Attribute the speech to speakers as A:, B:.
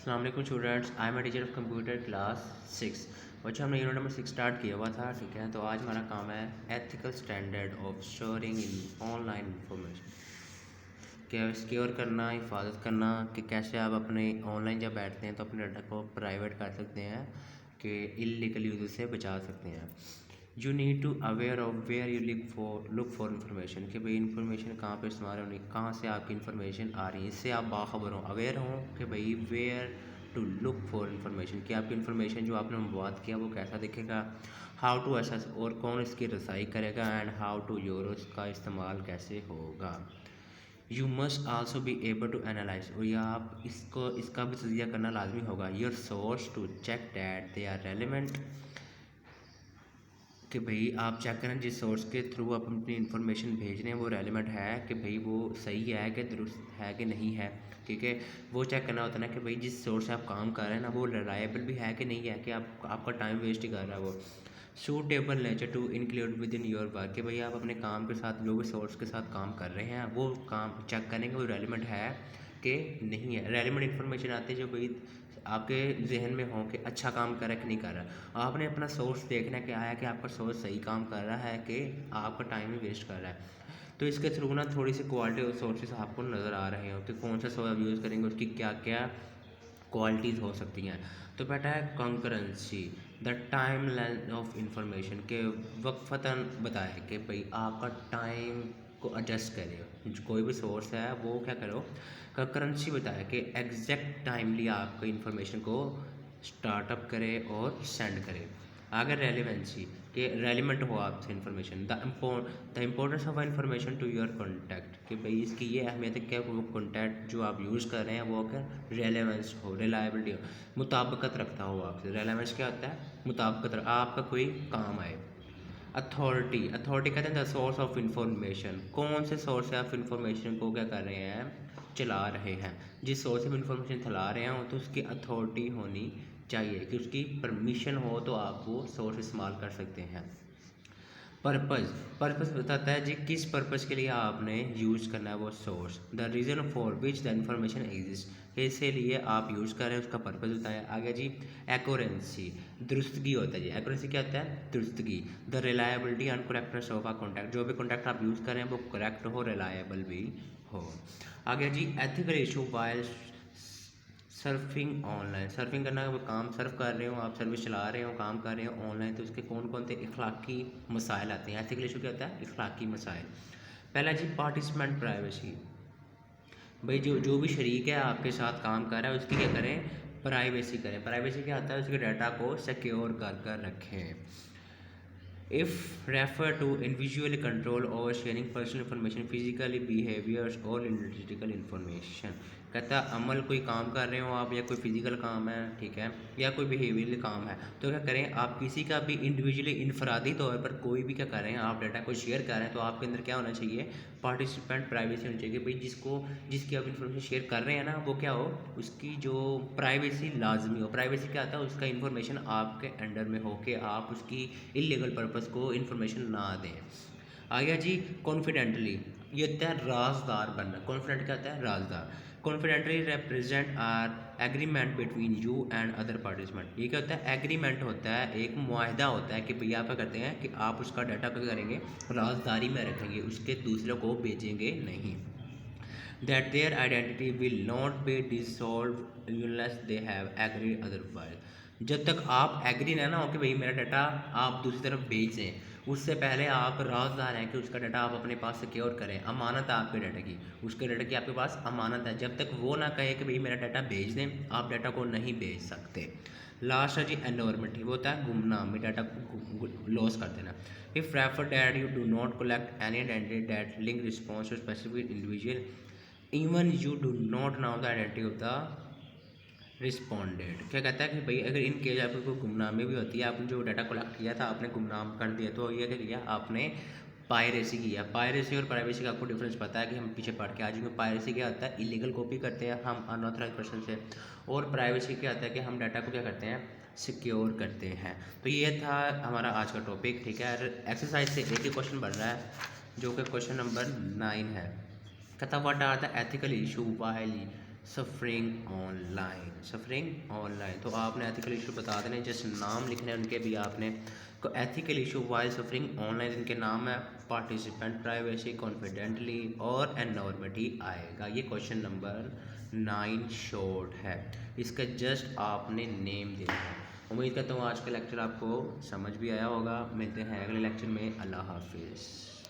A: अस्सलाम वालेकुम students, I am a teacher of computer class 6। बच्चों हमने यूनिट नंबर 6 स्टार्ट किया हुआ था, ठीक है। तो आज हमारा काम है ethical standard of storing in online information, क्या सिक्योर करना, हिफाजत करना कि कैसे आप अपने ऑनलाइन जब बैठते हैं तो अपने डाटा को प्राइवेट कर सकते हैं, कि इलीगल यूज से बचा सकते हैं। You need to aware of where you look for information, कि भाई इन्फॉर्मेशन कहाँ पे इस्तेमाल होनी, कहाँ से आपकी इन्फॉर्मेशन आ रही है, इससे आप बाखबर हों, अवेयर हों कि भाई where to look for information, कि आपकी इन्फॉर्मेशन जो आपने बात किया वो कैसा दिखेगा, हाउ टू असेस और कौन इसकी रसाई करेगा, एंड हाउ टू यूर इसका इस्तेमाल कैसे होगा। You must also be able to analyse, और या आप इसका भी तजिया करना लाजमी होगा, your source to check that they are relevant, कि भाई आप चेक करें जिस सोर्स के थ्रू आप अपनी इन्फॉर्मेशन भेज रहे हैं वो रेलिवेंट है, कि भाई वो सही है कि दुरुस्त है कि नहीं है, ठीक है। वो चेक करना होता है ना कि भाई जिस सोर्स से आप काम कर रहे हैं ना वो रिलायबल भी है कि नहीं है, कि आपका टाइम वेस्ट ही कर रहा है वो। Suitable nature to include within your work, कि भाई आप अपने काम के साथ जो भी सोर्स के साथ काम कर रहे हैं वो काम चेक करेंगे वो रेलिवेंट है कि नहीं है। रेलिवेंट इन्फॉर्मेशन आती है जो भाई आपके जहन में हो कि अच्छा काम कर रहा है कि नहीं कर रहा। आपने अपना सोर्स देखना क्या है, कि आपका सोर्स सही काम कर रहा है कि आपका टाइम ही वेस्ट कर रहा है। तो इसके थ्रू ना थोड़ी सी क्वालिटी ऑफ सोर्सेज आपको नज़र आ रहे हो कि कौन सा सोर्स यूज़ करेंगे उसकी क्या क्या क्वालिटीज़ हो सकती हैं। तो बेटा है concurrency, the time length of information, के वक्फतन बताए कि भाई आपका टाइम को एडजस्ट करें, कोई भी सोर्स है वो क्या करो कंकरेंसी बताए कि एग्जैक्ट टाइमली आपको इंफॉर्मेशन को स्टार्टअप करे और सेंड करे। अगर रेलिवेंसी के रेलिवेंट हो आपसे information, the importance of information to your contact, कि भाई इसकी ये अहमियत है क्या वो कॉन्टैक्ट जो आप यूज़ कर रहे हैं वो क्या रेलेवेंस हो, रिलायबिलिटी हो, मुताबिकत रखता हो आपसे। रेलेवेंस क्या होता है, मुताबिकत, आपका कोई काम आए। अथॉरिटी कहते हैं द सोर्स ऑफ इंफॉर्मेशन, कौन से सोर्स से आप इंफॉर्मेशन को क्या कर रहे हैं, चला रहे हैं। जिस सोर्स से इंफॉर्मेशन चला रहे हैं तो उसकी अथॉरिटी होनी चाहिए, कि उसकी परमिशन हो तो आप वो सोर्स इस्तेमाल कर सकते हैं। पर्पस बताता है जी किस पर्पस के लिए आपने यूज़ करना है वो source. The reason for which the information exist, इसीलिए आप यूज़ कर रहे हैं उसका पर्पस बताया। आगे जी एक्यूरेंसी, दुरुस्तगी होता है जी। एक्यूरेंसी क्या होता है, दुरुस्तगी। The reliability and correctness of a contact, जो भी कॉन्टैक्ट आप यूज़ कर रहे हैं वो करेक्ट हो, रिलायबल भी हो। आगे जी ethical issue while surfing online, surfing करना वो काम सर्फ कर रहे हो, आप सर्विस चला रहे हो, काम कर रहे हो ऑनलाइन, तो उसके कौन कौन से इखलाकी मसाइल आते हैं। एथिकल इशू क्या होता है, इखलाकी मसाइल। पहला जी पार्टिसिपेंट प्राइवेसी, भाई जो भी शरीक है आपके साथ काम कर रहा है उसकी क्या करें, प्राइवेसी करें। प्राइवेसी क्या होता है, उसके डाटा को सिक्योर कर रखें। If refer to individually control over sharing personal information, physically behaviors or analytical information, कहता है अमल कोई काम कर रहे हो आप या कोई फिजिकल काम है, ठीक है, या कोई बिहेवियरल काम है, तो क्या करें आप किसी का भी इंडिविजुअली इनफरादी तौर पर कोई भी क्या कर रहे हैं, आप डाटा को शेयर कर रहे हैं, तो आपके अंदर क्या होना चाहिए, पार्टिसिपेंट प्राइवेसी होनी चाहिए। भाई जिसकी आप इन्फॉर्मेशन शेयर कर रहे हैं ना वो क्या हो, उसकी जो प्राइवेसी लाजमी हो। प्राइवेसी क्या होता है, उसका इन्फॉर्मेशन आपके अंडर में हो कि आप उसकी इलीगल पर्पस को इन्फॉर्मेशन ना दें। आ गया जी कॉन्फिडेंटली, ये होता है राजदार बनना। कॉन्फिडेंट क्या होता है, राजदार। Confidentially represent are agreement between you and other participant, ये क्या होता है, एग्रीमेंट होता है, एक मुआहदा होता है कि भैया आप क्या करते हैं कि आप उसका डाटा क्या करेंगे, राजदारी में रखेंगे, उसके दूसरों को भेजेंगे नहीं। That their identity will not be dissolved unless they have agreed otherwise, जब तक आप एग्री ना हो कि भाई मेरा डाटा आप दूसरी तरफ भेज दें, उससे पहले आप राजदार हैं कि उसका डाटा आप अपने पास सिक्योर करें। अमानत है आपके डाटा की, उसके डाटा की आपके पास अमानत है। जब तक वो ना कहे कि भाई मेरा डाटा भेज दें, आप डाटा को नहीं भेज सकते। लास्ट है जी एनवायरमेंट, वो होता है गुमनामी, डाटा लॉस कर देना। If refer that you do not collect any identity that link response to specific individual, even you do not now the identity of the responded, क्या कहता है कि भाई अगर इन केस आपको कोई गुमनामी भी होती है, आपने जो डाटा कलेक्ट किया था आपने गुमनाम कर दिया, तो ये क्या किया आपने, पायरेसी किया। पायरेसी और प्राइवेसी का आपको डिफरेंस पता है कि हम पीछे पढ़ के आ जाएंगे। पायरेसी क्या होता है, इलीगल कॉपी करते हैं हम अनऑथराइज पर्सन से, और प्राइवेसी क्या होता है कि हम डाटा को क्या करते हैं, सिक्योर करते हैं। तो ये था हमारा आज का टॉपिक, ठीक है। एक्सरसाइज से एक ही क्वेश्चन बन रहा है जो कि क्वेश्चन नंबर 9 है। कहता what are the ethical issue while suffering online. तो आपने एथिकल इशू बता देने, जस्ट नाम लिखने हैं उनके भी आपने। को ethical issue while suffering online, इनके नाम है पार्टिसिपेंट, प्राइवेसी, कॉन्फिडेंटली और एनॉर्मिटी आएगा। ये क्वेश्चन नंबर 9 शॉर्ट है, इसका जस्ट आपने नेम देना है। उम्मीद करता हूँ आज का लेक्चर आपको समझ भी आया होगा। मिलते हैं अगले लेक्चर में। अल्लाह हाफिज़।